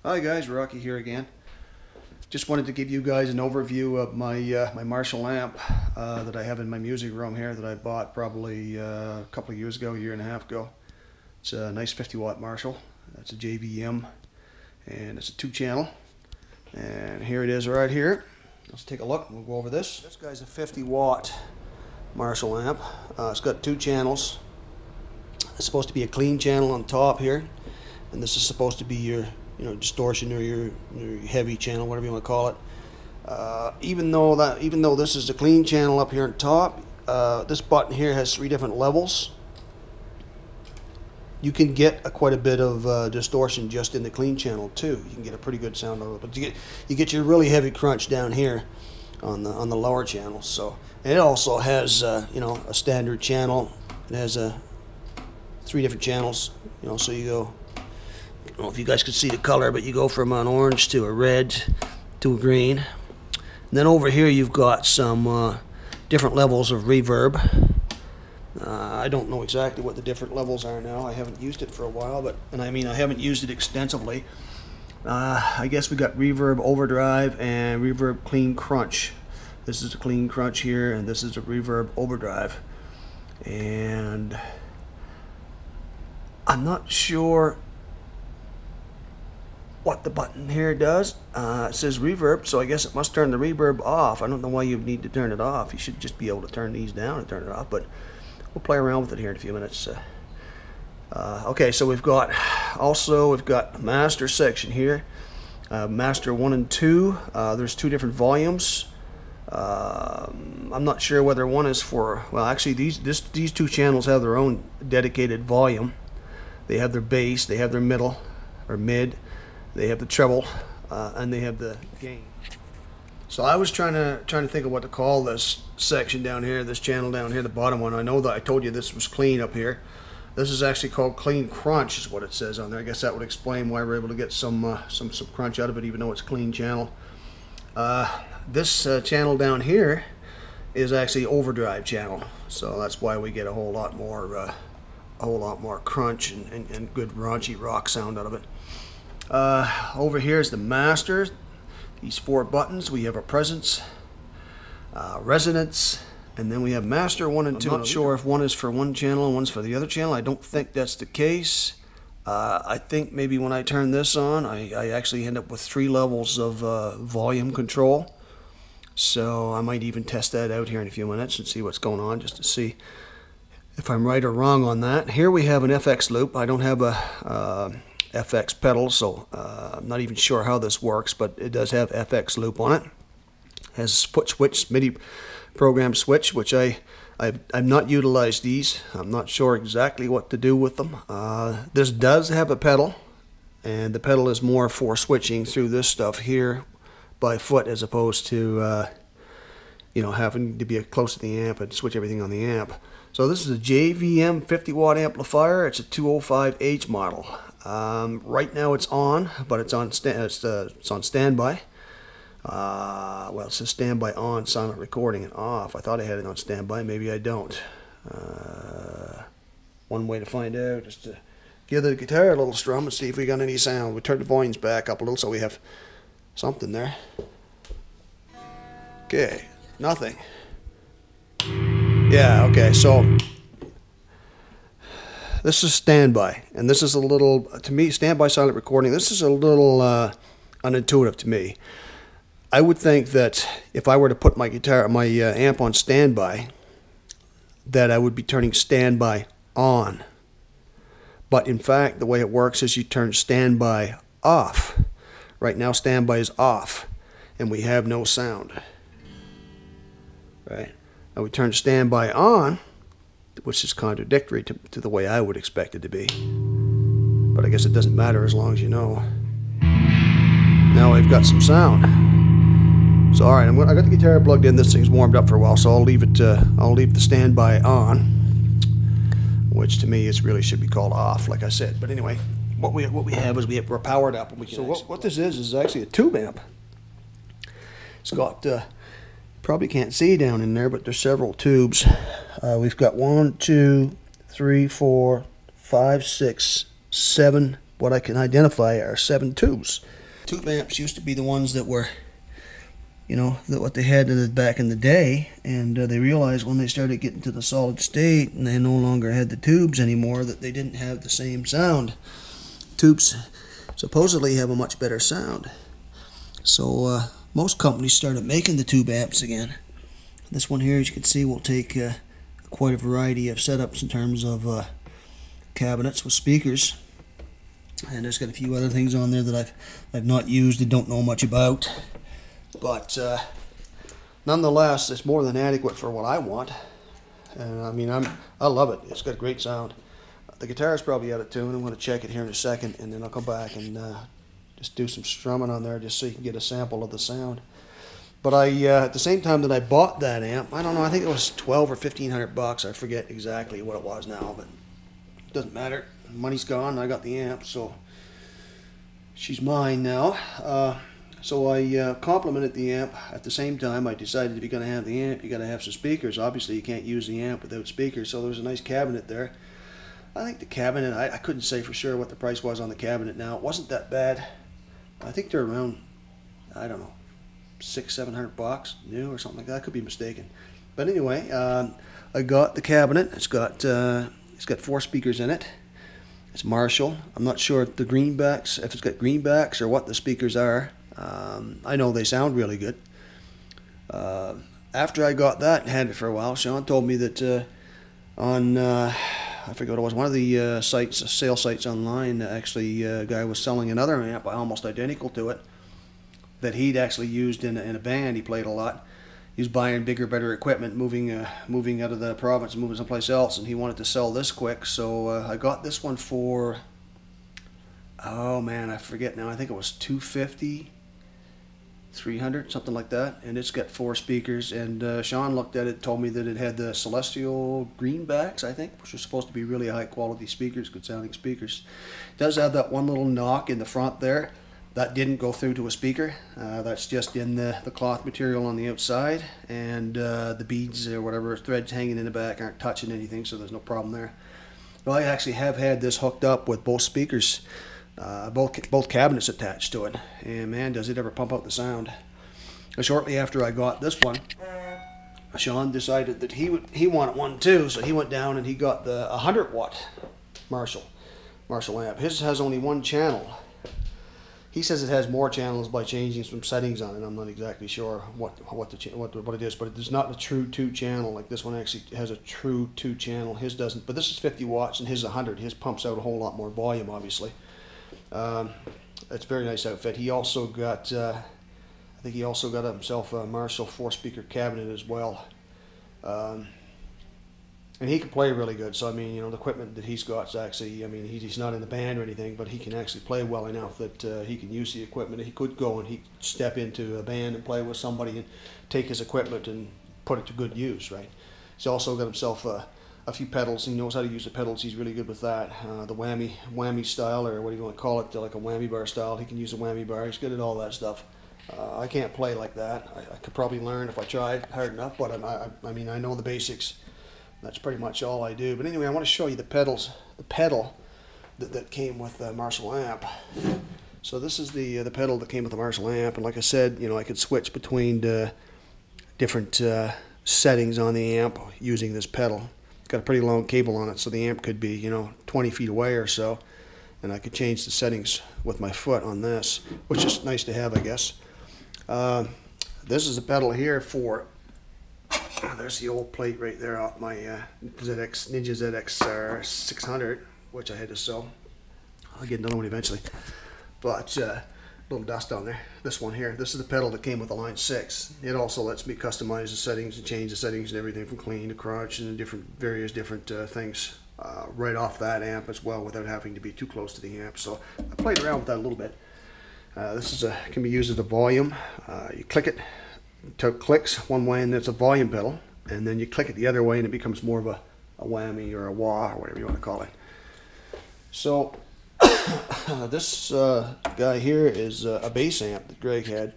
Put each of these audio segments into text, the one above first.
Hi guys, Rocky here again. Just wanted to give you guys an overview of my Marshall amp that I have in my music room here that I bought probably a couple of years ago, a year and a half ago. It's a nice 50-watt Marshall. It's a JVM and it's a 2-channel. And here it is right here. Let's take a look. We'll go over this. This guy's a 50-watt Marshall amp. It's got 2 channels. It's supposed to be a clean channel on top here, and this is supposed to be your distortion or your heavy channel, whatever you want to call it. Even though this is the clean channel up here on top, this button here has 3 different levels. You can get quite a bit of distortion just in the clean channel too. You can get a pretty good sound out of it, but you get your really heavy crunch down here on the lower channels. So, and it also has a standard channel. It has 3 different channels. So you go. I don't know if you guys could see the color, but you go from an orange to a red to a green. And then over here you've got some different levels of reverb. I don't know exactly what the different levels are now. I haven't used it for a while, I haven't used it extensively. I guess we got reverb overdrive and reverb clean crunch. This is a clean crunch here, and this is a reverb overdrive. And I'm not sure what the button here does. It says reverb, so I guess it must turn the reverb off. I don't know why you need to turn it off. You should just be able to turn these down and turn it off, but we'll play around with it here in a few minutes. Okay, so we've got a master section here, master 1 and 2. There's 2 different volumes. I'm not sure whether one is for, well, actually these 2 channels have their own dedicated volume. They have their bass, they have their middle or mid, they have the treble, and they have the gain. So I was trying to think of what to call this section down here, this channel down here, the bottom one. I know that I told you this was clean up here. This is actually called clean crunch, is what it says on there. I guess that would explain why we're able to get some crunch out of it, even though it's clean channel. This channel down here is actually overdrive channel, so that's why we get a whole lot more crunch and good raunchy rock sound out of it. Over here is the master. These 4 buttons. We have a presence, resonance, and then we have master 1 and 2. I'm not sure if one is for one channel and one's for the other channel. I don't think that's the case. I think maybe when I turn this on, I actually end up with 3 levels of volume control. So I might even test that out here in a few minutes and see what's going on, just to see if I'm right or wrong on that. Here we have an FX loop. I don't have a FX pedal, so I'm not even sure how this works, but it does have FX loop on it. It has foot switch, MIDI program switch, which I've not utilized these. I'm not sure exactly what to do with them. This does have a pedal, and the pedal is more for switching through this stuff here by foot, as opposed to having to be close to the amp and switch everything on the amp. So this is a JVM 50-watt amplifier. It's a 205H model. Right now it's on, but it's on standby. Well, it says standby on, silent recording, and off. I thought I had it on standby. Maybe I don't. One way to find out is to give the guitar a little strum and see if we got any sound. We turn the volumes back up a little so we have something there. Okay, nothing. Yeah, okay, so this is standby, and this is a little, to me, standby silent recording, this is a little unintuitive to me. I would think that if I were to put my amp on standby, that I would be turning standby on. But in fact, the way it works is you turn standby off. Right now, standby is off, and we have no sound. Right? Now we turn standby on, which is contradictory to the way I would expect it to be. But I guess it doesn't matter as long as you know. Now I've got some sound. So alright, I got the guitar plugged in. This thing's warmed up for a while, so I'll leave the standby on, which to me really should be called off, like I said. But anyway, what we have is we're powered up, and we can. So what this is actually a tube amp. It's got probably can't see down in there, but there's several tubes. We've got 1, 2, 3, 4, 5, 6, 7 what I can identify are 7 tubes. Tube amps used to be the ones that were, you know, what they had back in the day, and they realized when they started getting to the solid state and they no longer had the tubes anymore that they didn't have the same sound. Tubes supposedly have a much better sound. So most companies started making the tube amps again. This one here, as you can see, will take quite a variety of setups in terms of cabinets with speakers. And there's got a few other things on there that I've not used and don't know much about. But nonetheless, it's more than adequate for what I want. And I mean, I love it. It's got a great sound. The guitar is probably out of tune. I'm going to check it here in a second, and then I'll come back and just do some strumming on there just so you can get a sample of the sound. But at the same time that I bought that amp, I don't know, I think it was $1,200 or $1,500. I forget exactly what it was now, but it doesn't matter. Money's gone. I got the amp, so she's mine now. So I complimented the amp. At the same time, I decided if you're going to have the amp, you got to have some speakers. Obviously, you can't use the amp without speakers, so there was a nice cabinet there. I think the cabinet, I couldn't say for sure what the price was on the cabinet now. It wasn't that bad. I think they're around, I don't know, $600-700 new or something like that. I could be mistaken. But anyway, I got the cabinet. It's got 4 speakers in it. It's Marshall. I'm not sure if it's got greenbacks or what the speakers are. I know they sound really good. After I got that and had it for a while, Sean told me that on I forget what it was, one of the sales sites online, actually a guy was selling another amp almost identical to it that he'd actually used in a band. He played a lot. He was buying bigger, better equipment, moving out of the province and moving someplace else, and he wanted to sell this quick. So I got this one for, oh man, I forget now. I think it was $250, $300, something like that. And it's got 4 speakers. And Sean looked at it, told me that it had the Celestial greenbacks, I think, which are supposed to be really high quality speakers, good sounding speakers. It does have that one little knock in the front there. That didn't go through to a speaker. That's just in the cloth material on the outside, and the beads or whatever threads hanging in the back aren't touching anything, so there's no problem there. Well, I actually have had this hooked up with both speakers, both cabinets attached to it, and man, does it ever pump out the sound. Shortly after I got this one, Sean decided that he wanted one too, so he went down and he got the 100-watt Marshall amp. His has only 1 channel. He says it has more channels by changing some settings on it. I'm not exactly sure what it is, but it's not a true 2-channel. Like this one actually has a true 2-channel. His doesn't, but this is 50 watts and his is 100. His pumps out a whole lot more volume, obviously. It's a very nice outfit. He also got, I think he also got himself a Marshall 4-speaker cabinet as well. And he can play really good, so I mean, you know, the equipment that he's got is actually, I mean, he's not in the band or anything, but he can actually play well enough that he can use the equipment. He could go and he'd step into a band and play with somebody and take his equipment and put it to good use, right? He's also got himself a few pedals. He knows how to use the pedals. He's really good with that. The whammy style, or what do you want to call it, like a whammy bar style. He can use a whammy bar. He's good at all that stuff. I can't play like that. I could probably learn if I tried hard enough, but I mean, I know the basics. That's pretty much all I do. But anyway, I want to show you the pedal that came with the Marshall amp. So this is the pedal that came with the Marshall amp, and like I said, you know, I could switch between different settings on the amp using this pedal. It's got a pretty long cable on it, so the amp could be, you know, 20 feet away or so, and I could change the settings with my foot on this, which is nice to have, I guess. This is a pedal here for. There's the old plate right there off my Ninja ZX 600, which I had to sell. I'll get another one eventually. But a little dust on there. This one here, this is the pedal that came with the Line 6. It also lets me customize the settings and change the settings and everything from clean to crunch and various different things right off that amp as well, without having to be too close to the amp. So I played around with that a little bit. This can be used as a volume. You click it. It clicks one way and it's a volume pedal, and then you click it the other way and it becomes more of a whammy or a wah or whatever you want to call it. So this guy here is a bass amp that Greg had.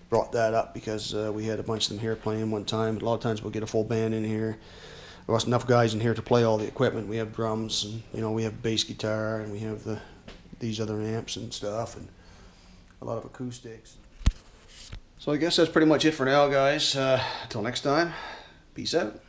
Brought that up because we had a bunch of them here playing one time. A lot of times we'll get a full band in here. There wasn't enough guys in here to play all the equipment. We have drums, and you know, we have bass guitar, and we have the these other amps and stuff, and a lot of acoustics. So I guess that's pretty much it for now, guys. Until next time, peace out.